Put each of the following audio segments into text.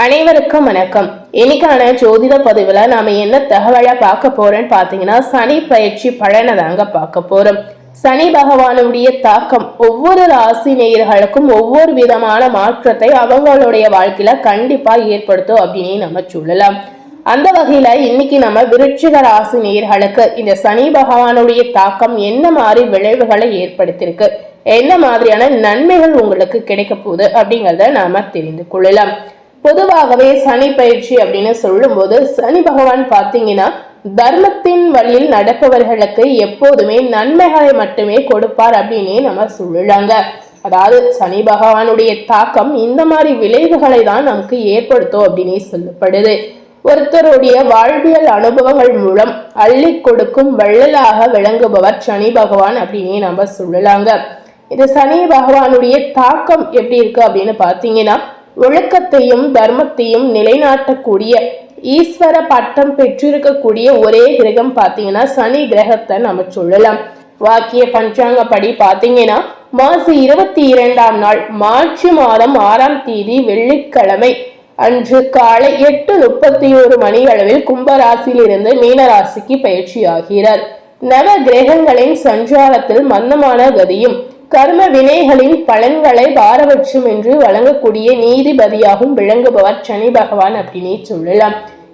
அனைவருக்கும் வணக்கம். இன்னைக்கான ஜோதிட பதிவுல நாம என்ன தகவலை பார்க்க போறோம்னு பாத்தீங்கன்னா, சனி பயிற்சி பலனை தாங்க பார்க்க போறோம். சனி பகவானுடைய தாக்கம் ஒவ்வொரு ராசி நேயர்களுக்கும் ஒவ்வொரு விதமான மாற்றத்தை அவங்களுடைய வாழ்க்கையில கண்டிப்பா ஏற்படுத்தும் அப்படின்னு நம்ம சொல்லலாம். அந்த வகையில இன்னைக்கு நம்ம விருச்சிக ராசி நேயர்களுக்கு இந்த சனி பகவானுடைய தாக்கம் என்ன மாதிரி விளைவுகளை ஏற்படுத்தியிருக்கு, என்ன மாதிரியான நன்மைகள் உங்களுக்கு கிடைக்க போகுது அப்படிங்கிறத நாம தெரிந்து கொள்ளலாம். பொதுவாகவே சனி பயிற்சி அப்படின்னு சொல்லும் போது சனி பகவான் பாத்தீங்கன்னா தர்மத்தின் வழியில் நடப்பவர்களுக்கு எப்போதுமே நன்மைகளை மட்டுமே கொடுப்பார் அப்படின்னே நம்ம சொல்லலாங்க. அதாவது சனி பகவானுடைய தாக்கம் இந்த மாதிரி விளைவுகளை தான் நமக்கு ஏற்படுத்தும் அப்படின்னே சொல்லப்படுது. ஒருத்தருடைய வாழ்வியல் அனுபவங்கள் மூலம் அள்ளி கொடுக்கும் வள்ளலாக விளங்குபவர் சனி பகவான் அப்படின்னே நம்ம சொல்லலாங்க. இது சனி பகவானுடைய தாக்கம் எப்படி இருக்கு அப்படின்னு பாத்தீங்கன்னா, ஒழுக்கத்தையும் தர்மத்தையும் நிலைநாட்டக்கூடிய ஈஸ்வர பட்டம் பெற்றிருக்கக்கூடிய ஒரே கிரகம் பாத்தீங்கன்னா சனி கிரகத்தை நம்ம சொல்லலாம். வாக்கிய பஞ்சாங்கப்படி பாத்தீங்கன்னா மாசி 22ஆம் நாள் மார்ச் மாதம் 6ஆம் தேதி வெள்ளிக்கிழமை அன்று காலை 8:31 மணி அளவில் கும்பராசியில் இருந்து மீனராசிக்கு பயிற்சி ஆகிறார். நவ கிரகங்களின் சஞ்சாரத்தில் மந்தமான கதியும் கர்ம வினைகளின் பலன்களை பாரபட்சம் என்று வழங்கக்கூடிய நீதிபதியாகவும் விளங்குபவர் சனி பகவான் அப்படின்னே சொல்லலாம்.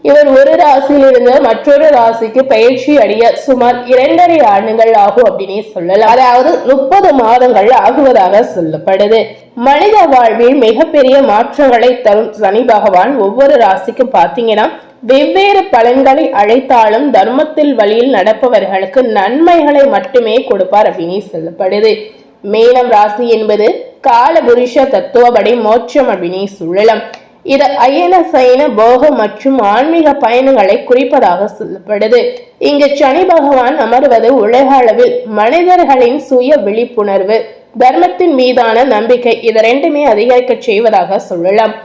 இவர் ஒரு ராசியிலிருந்து மற்றொரு ராசிக்கு பயிற்சி அடைய சுமார் 2.5 ஆண்டுகள் ஆகும் அப்படின்னே சொல்லலாம். அதாவது 30 மாதங்கள் ஆகுவதாக சொல்லப்படுது. மனித வாழ்வில் மிகப்பெரிய மாற்றங்களை தரும் சனி பகவான் ஒவ்வொரு ராசிக்கும் பாத்தீங்கன்னா வெவ்வேறு பலன்களை அழைத்தாலும் தர்மத்தில் வழியில் நடப்பவர்களுக்கு நன்மைகளை மட்டுமே கொடுப்பார் அப்படின்னே சொல்லப்படுது. மேனம் ராசி என்பது காலபுருஷ தத்துவப்படி மோட்சம் அப்படின்னு சொல்லலாம். இது அயன சயன போக மற்றும் ஆன்மீக பயணங்களை குறிப்பதாக சொல்லப்படுது. இங்கு சனி பகவான் அமர்வது உலக அளவில் மனிதர்களின் சுய விழிப்புணர்வு, தர்மத்தின் மீதான நம்பிக்கை இது ரெண்டுமே அதிகரிக்க செய்வதாக சொல்லலாம்.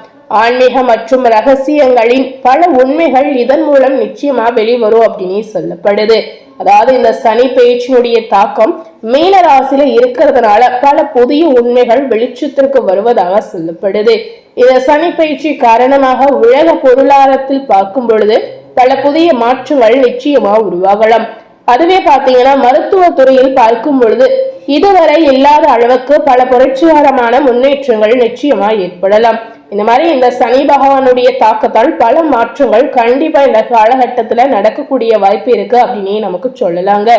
ஆன்மீக மற்றும் ரகசியங்களின் பல உண்மைகள் இதன் மூலம் நிச்சயமா வெளிவரும் அப்படின்னு சொல்லப்படுது. அதாவது இந்த சனி பயிற்சியினுடைய தாக்கம் மீன ராசியில இருக்கிறதுனால பல புதிய உண்மைகள் வெளிச்சத்திற்கு வருவதாக சொல்லப்படுது. இந்த சனி பயிற்சி காரணமாக உலக பொருளாதாரத்தில் பார்க்கும் பொழுது பல புதிய மாற்றங்கள் நிச்சயமா உருவாகலாம். அதுவே பாத்தீங்கன்னா மருத்துவ துறையில் பார்க்கும் பொழுது இதுவரை இல்லாத அளவுக்கு பல புரட்சிகரமான முன்னேற்றங்கள் நிச்சயமா ஏற்படலாம். இந்த மாதிரி இந்த சனி பகவானுடைய தாக்கத்தால் பல மாற்றங்கள் கண்டிப்பா இந்த காலகட்டத்துல நடக்கக்கூடிய வாய்ப்பு இருக்கு அப்படின்னு நமக்கு சொல்லலாங்க.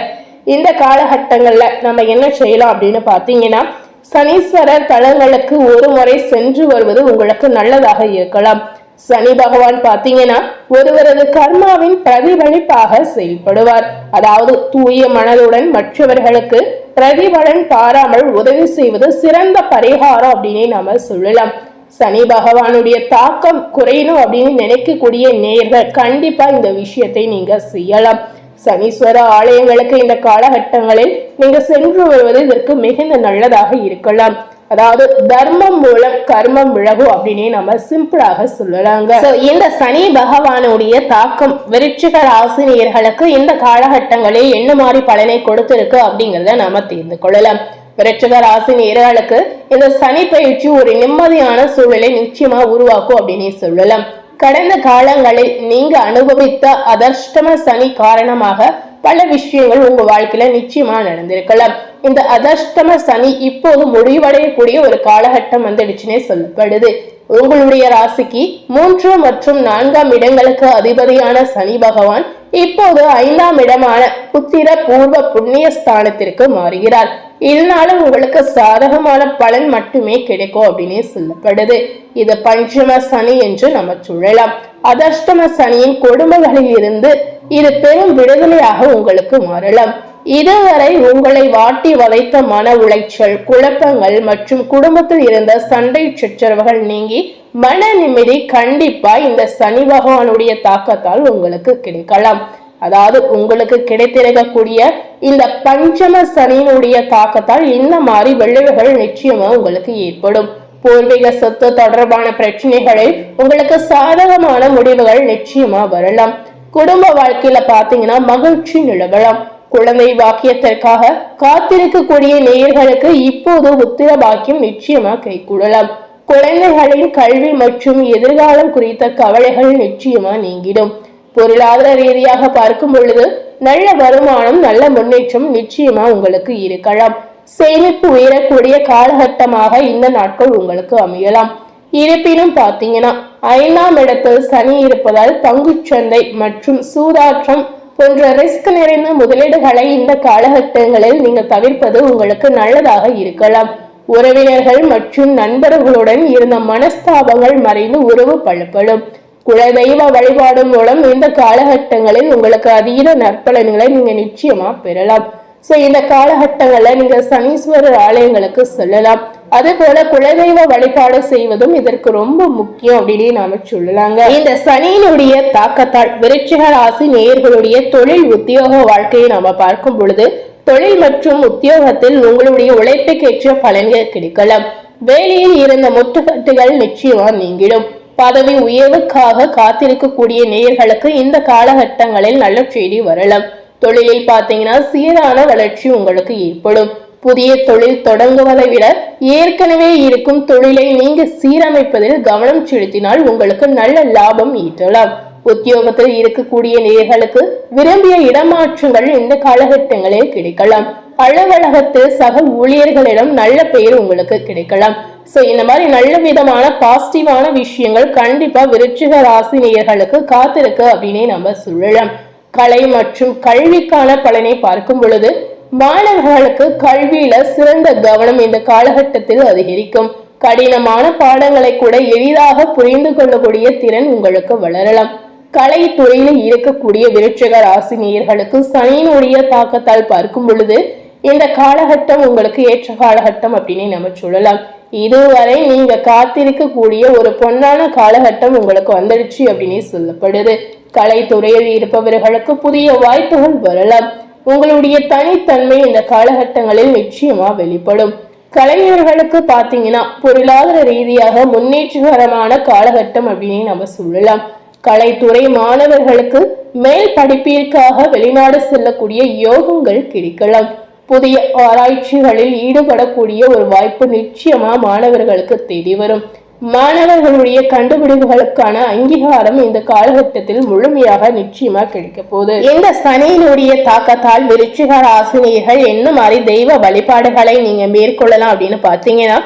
இந்த காலகட்டங்கள்ல நம்ம என்ன செய்யலாம் அப்படின்னு பாத்தீங்கன்னா, சனீஸ்வரர் தலங்களுக்கு ஒரு முறை சென்று வருவது உங்களுக்கு நல்லதாக இருக்கலாம். சனி பகவான் பாத்தீங்கன்னா ஒருவரது கர்மாவின் பிரதிபலிப்பாக செயல்படுவார். அதாவது தூய மனதுடன் மற்றவர்களுக்கு பிரதிபலன் பாராமல் உதவி செய்வது சிறந்த பரிகாரம் அப்படின்னே நாம சொல்லலாம். சனி பகவானுடைய தாக்கம் குறையணும் அப்படின்னு நினைக்கக்கூடிய நேயர்கள் கண்டிப்பா இந்த விஷயத்தை நீங்க செய்யலாம். சனீஸ்வர ஆலயங்களுக்கு இந்த காலகட்டங்களில் நீங்க சென்று வருவது இதற்கு மிகுந்த நல்லதாக இருக்கலாம். அதாவது தர்மம் மூலம் கர்மம் விலகும் அப்படின்னு நம்ம சிம்பிளாக சொல்லலாங்க. இந்த சனி பகவானுடைய தாக்கம் விருச்சிக ராசி நேயர்களுக்கு இந்த காலகட்டங்களில் என்ன மாதிரி பலனை கொடுத்திருக்கு அப்படிங்கிறத நாம தெரிந்து கொள்ளலாம். விருச்சிக ராசி நேயர்களுக்கு இந்த சனி பயிற்சி ஒரு நிம்மதியான சூழலை நிச்சயமா உருவாக்கும் அப்படின்னு சொல்லலாம். கடந்த காலங்களில் நீங்க அனுபவித்த அதிர்ஷ்டம சனி காரணமாக பல விஷயங்கள் உங்க வாழ்க்கையில நிச்சயமா நடந்திருக்கலாம். இந்த அதிர்ஷ்டம சனி இப்போது முடிவடையக்கூடிய ஒரு காலகட்டம் வந்துடுச்சுன்னே சொல்லப்படுது. உங்களுடைய ராசிக்கு 3 மற்றும் 4ஆம் இடங்களுக்கு அதிபதியான சனி பகவான் இப்போது 5ஆம் இடமான புத்திர பூர்வ புண்ணிய ஸ்தானத்திற்கு மாறுகிறார். இதனால உங்களுக்கு சாதகமான பலன் மட்டுமே கிடைக்கும் அப்படின்னு சொல்லப்படுது. இது பஞ்சம சனி என்று நம்ம சொல்லலாம். அதிர்ஷ்டம சனியின் கொடுமைகளில் இருந்து இது பெரும் விடுதலையாக உங்களுக்கு மாறலாம். இதுவரை உங்களை வாட்டி வதைத்த மன உளைச்சல், குழப்பங்கள் மற்றும் குடும்பத்தில் இருந்த சண்டை சச்சரவுகள் நீங்கி மன நிம்மதி கண்டிப்பா இந்த சனி பகவானுடைய தாக்கத்தால் உங்களுக்கு கிடைக்கலாம். அதாவது உங்களுக்கு கிடைத்திருக்கக்கூடிய இந்த பஞ்சம சனியினுடைய தாக்கத்தால் இந்த மாதிரி விளைவுகள் நிச்சயமா உங்களுக்கு ஏற்படும். பூர்வீக சொத்து தொடர்பான பிரச்சனைகளில் உங்களுக்கு சாதகமான முடிவுகள் நிச்சயமா வரலாம். குடும்ப வாழ்க்கையில பாத்தீங்கன்னா மகிழ்ச்சி நிலவலாம். குழந்தை பாக்கியத்திற்காக காத்திருக்கக்கூடிய நேயர்களுக்கு இப்போது உத்திர பாக்கியம் நிச்சயமா கைகூடலாம். குழந்தைகளின் கல்வி மற்றும் எதிர்காலம் குறித்த கவலைகள் நிச்சயமா நீங்கிடும். பொருளாதார ரீதியாக பார்க்கும் பொழுது நல்ல வருமானம், நல்ல முன்னேற்றம் நிச்சயமா உங்களுக்கு இருக்கலாம். சேமிப்பு உயரக்கூடிய காலகட்டமாக இந்த நாட்கள் உங்களுக்கு அமையலாம். இருப்பினும் பாத்தீங்கன்னா 5ஆம் இடத்தில் சனி இருப்பதால் பங்குச்சந்தை மற்றும் சூதாட்டம் போன்ற ரிஸ்க் நிறைந்த முதலீடுகளை இந்த காலகட்டங்களில் நீங்க தவிர்ப்பது உங்களுக்கு நல்லதாக இருக்கலாம். உறவினர்கள் மற்றும் நண்பர்களுடன் இருந்த மனஸ்தாபங்கள் மறைந்து உறவு பலப்படும். குலதெய்வ வழிபாடு மூலம் இந்த காலகட்டங்களில் உங்களுக்கு அதீத நற்பலன்களை நீங்க நிச்சயமா பெறலாம். சோ இந்த காலகட்டங்கள்ல நீங்க சனீஸ்வரர் ஆலயங்களுக்கு செல்லலாம். அதே போல குலதெய்வ வழிபாடு செய்வதும் இதற்கு ரொம்ப முக்கியம் அப்படின்னு நாம சொல்லலாங்க. இந்த சனியினுடைய தாக்கத்தால் விருச்சிக ராசி நேயர்களுடைய தொழில் உத்தியோக வாழ்க்கையை நாம பார்க்கும் பொழுது தொழில் மற்றும் உத்தியோகத்தில் உங்களுடைய உழைப்புக்கேற்ற பலன்கள் கிடைக்கலாம். வேலையில் இருந்த முட்டுக்கட்டுகள் நிச்சயமா நீங்கிடும். பதவி உயர்வுக்காக காத்திருக்கக்கூடிய நேயர்களுக்கு இந்த காலகட்டங்களில் நல்ல செய்தி வரலாம். தொழிலில் பாத்தீங்கன்னா சீரான வளர்ச்சி உங்களுக்கு ஏற்படும். புதிய தொழில் தொடங்குவதை விட ஏற்கனவே இருக்கும் தொழிலை நீங்க சீரமைப்பதில் கவனம் செலுத்தினால் உங்களுக்கு நல்ல லாபம் ஈட்டலாம். உத்தியோகத்தில் இருக்கக்கூடிய நேயர்களுக்கு விரும்பிய இடமாற்றங்கள் இந்த காலகட்டங்களில் கிடைக்கலாம். அலுவலகத்தில் சக ஊழியர்களிடம் நல்ல பெயர் உங்களுக்கு கிடைக்கலாம். சோ இந்த மாதிரி நல்ல விதமான பாசிட்டிவான விஷயங்கள் கண்டிப்பா விருச்சிக ராசி நேயர்களுக்கு காத்திருக்கு அப்படின்னே நம்ம சொல்லலாம். கலை மற்றும் கல்விக்கான பலனை பார்க்கும் பொழுது மாணவர்களுக்கு கல்வியில சிறந்த கவனம் இந்த காலகட்டத்தில் அதிகரிக்கும். கடினமான பாடங்களை கூட எளிதாக புரிந்து கொள்ளக்கூடிய திறன் உங்களுக்கு வளரலாம். கலைத்துறையில இருக்கக்கூடிய விருச்சிக ராசி நேயர்களுக்கு சனியினுடைய தாக்கத்தால் பார்க்கும் பொழுது இந்த காலகட்டம் உங்களுக்கு ஏற்ற காலகட்டம் அப்படின்னு நம்ம சொல்லலாம். இதுவரை நீங்க காத்திருக்கக்கூடிய ஒரு பொன்னான காலகட்டம் உங்களுக்கு வந்துடுச்சு அப்படின்னு சொல்லப்படுது. கலைத்துறையில் இருப்பவர்களுக்கு புதிய வாய்ப்புகள் வரலாம். உங்களுடைய தனித்தன்மை இந்த காலகட்டங்களில் நிச்சயமா வெளிப்படும். கலைஞர்களுக்கு பாத்தீங்கன்னா பொருளாதார ரீதியாக முன்னேற்றகரமான காலகட்டம் அப்படின்னு நம்ம சொல்லலாம். கலைத்துறை மாணவர்களுக்கு மேல் படிப்பிற்காக வெளிநாடு செல்லக்கூடிய யோகங்கள் கிடைக்கலாம். புதிய ஆராய்ச்சிகளில் ஈடுபடக்கூடிய ஒரு வாய்ப்பு நிச்சயமா மாணவர்களுக்கு தேடி வரும். மாணவர்களுடைய கண்டுபிடிப்புகளுக்கான அங்கீகாரம் இந்த காலகட்டத்தில் முழுமையாக நிச்சயமா கிடைக்க போகுது. இந்த சனியினுடைய தாக்கத்தால் விருச்சிக ராசினியர்கள் என்ன மாதிரி தெய்வ வழிபாடுகளை நீங்க மேற்கொள்ளலாம் அப்படின்னு பாத்தீங்கன்னா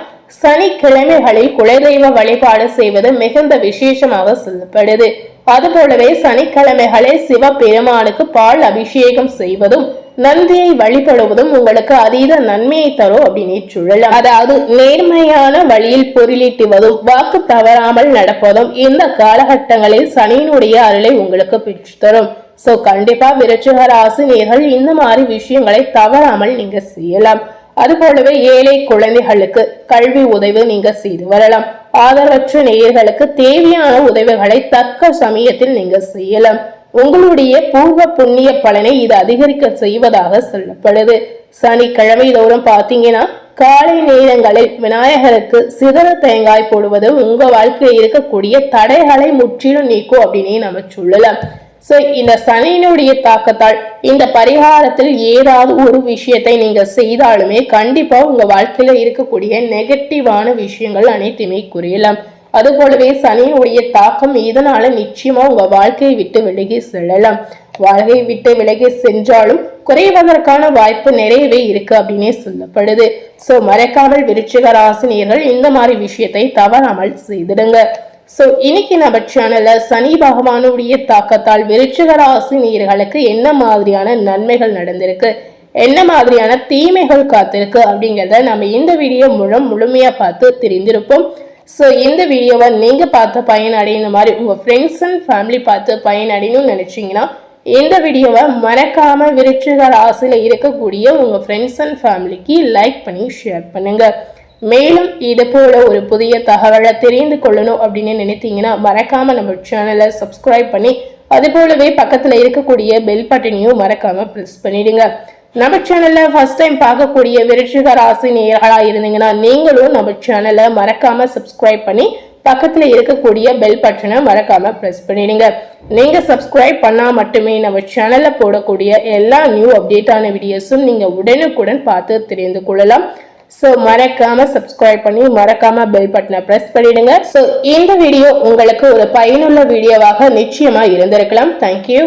சனிக்கிழமைகளில் குலதெய்வ வழிபாடு செய்வது மிகுந்த விசேஷமாக சொல்லப்படுது. அதுபோலவே சனிக்கிழமைகளில் சிவபெருமானுக்கு பால் அபிஷேகம் செய்வதும் நந்தியை வழிபடுவதும் உங்களுக்கு அதீத நன்மையை தரும் அப்படின்னு சொல்லலாம். அதாவது நேர்மையான வழியில் பொருளீட்டுவதும் வாக்கு தவறாமல் நடப்பதும் இந்த காலகட்டங்களில் சனியினுடைய அருளை உங்களுக்கு பெற்று தரும். சோ கண்டிப்பா விருச்சிக ராசி நேயர்கள் இந்த மாதிரி விஷயங்களை தவறாமல் நீங்க செய்யலாம். அதுபோலவே ஏழை குழந்தைகளுக்கு கல்வி உதவி நீங்க செய்து வரலாம். ஆதரவற்ற நேயர்களுக்கு தேவையான உதவிகளை தக்க சமயத்தில் நீங்க செய்யலாம். உங்களுடைய பூர்வ புண்ணிய பலனை இது அதிகரிக்க செய்வதாக சொல்லப்படுது. சனிக்கிழமை தோறும் பாத்தீங்கன்னா காலை நேரங்களில் விநாயகருக்கு சிதற தேங்காய் போடுவது உங்க வாழ்க்கையில் இருக்கக்கூடிய தடைகளை முற்றிலும் நீக்கும் அப்படின்னே நம்ம சொல்லலாம். சோ இந்த சனியினுடைய தாக்கத்தால் இந்த பரிகாரத்தில் ஏதாவது ஒரு விஷயத்தை நீங்க செய்தாலுமே கண்டிப்பா உங்க வாழ்க்கையில இருக்கக்கூடிய நெகட்டிவான விஷயங்கள் அனைத்துமே குறையலாம். அது போலவே சனியினுடைய தாக்கம் இதனால நிச்சயமா உங்க வாழ்க்கையை விட்டு விலகி செல்லலாம். வாழ்க்கையை விட்டு விலகி சென்றாலும் குறைவதற்கான வாய்ப்பு நிறையவே இருக்கு அப்படின்னே சொல்லப்படுது. சோ மறக்காமல் விருச்சிக ராசி நேயர்கள் இந்த மாதிரி விஷயத்தை தவறாமல் செய்திடுங்க. சோ இன்னைக்கு நம்ம சேனல்ல சனி பகவானுடைய தாக்கத்தால் விருச்சிக ராசி நேயர்களுக்கு என்ன மாதிரியான நன்மைகள் நடந்திருக்கு, என்ன மாதிரியான தீமைகள் காத்திருக்கு அப்படிங்கிறத நம்ம இந்த வீடியோ மூலம் முழுமையா பார்த்து தெரிந்திருப்போம். ஸோ இந்த வீடியோவை நீங்கள் பார்த்து பயனடைந்த மாதிரி உங்கள் ஃப்ரெண்ட்ஸ் அண்ட் ஃபேமிலி பார்த்து பயனடையணும்னு நினச்சிங்கன்னா இந்த வீடியோவை மறக்காமல் விருச்சிக ராசியில் இருக்கக்கூடிய உங்கள் ஃப்ரெண்ட்ஸ் அண்ட் ஃபேமிலிக்கு லைக் பண்ணி ஷேர் பண்ணுங்கள். மேலும் இது போல ஒரு புதிய தகவலை தெரிந்து கொள்ளணும் அப்படின்னு நினைத்தீங்கன்னா மறக்காமல் நம்ம சேனலை சப்ஸ்கிரைப் பண்ணி அது போலவே பக்கத்தில் இருக்கக்கூடிய பெல் பட்டனையும் மறக்காமல் ப்ரெஸ் பண்ணிடுங்க. நம்ம சேனல்ல ஃபர்ஸ்ட் டைம் பார்க்கக்கூடிய விருச்சிக ராசி நேயர்களா இருந்தீங்கன்னா நீங்களும் நம்ம சேனலை மறக்காம சப்ஸ்கிரைப் பண்ணி பக்கத்துல இருக்கக்கூடிய பெல் பட்டனை மறக்காம பிரஸ் பண்ணிடுங்க. நீங்க சப்ஸ்கிரைப் பண்ணா மட்டுமே நம்ம சேனல்ல போடக்கூடிய எல்லா நியூ அப்டேட்டான வீடியோஸும் நீங்க உடனுக்குடன் பார்த்து தெரிந்து கொள்ளலாம். ஸோ மறக்காம சப்ஸ்கிரைப் பண்ணி மறக்காம பெல் பட்டனை பிரஸ் பண்ணிடுங்க. ஸோ இந்த வீடியோ உங்களுக்கு ஒரு பயனுள்ள வீடியோவாக நிச்சயமா இருந்திருக்கலாம். தேங்க்யூ.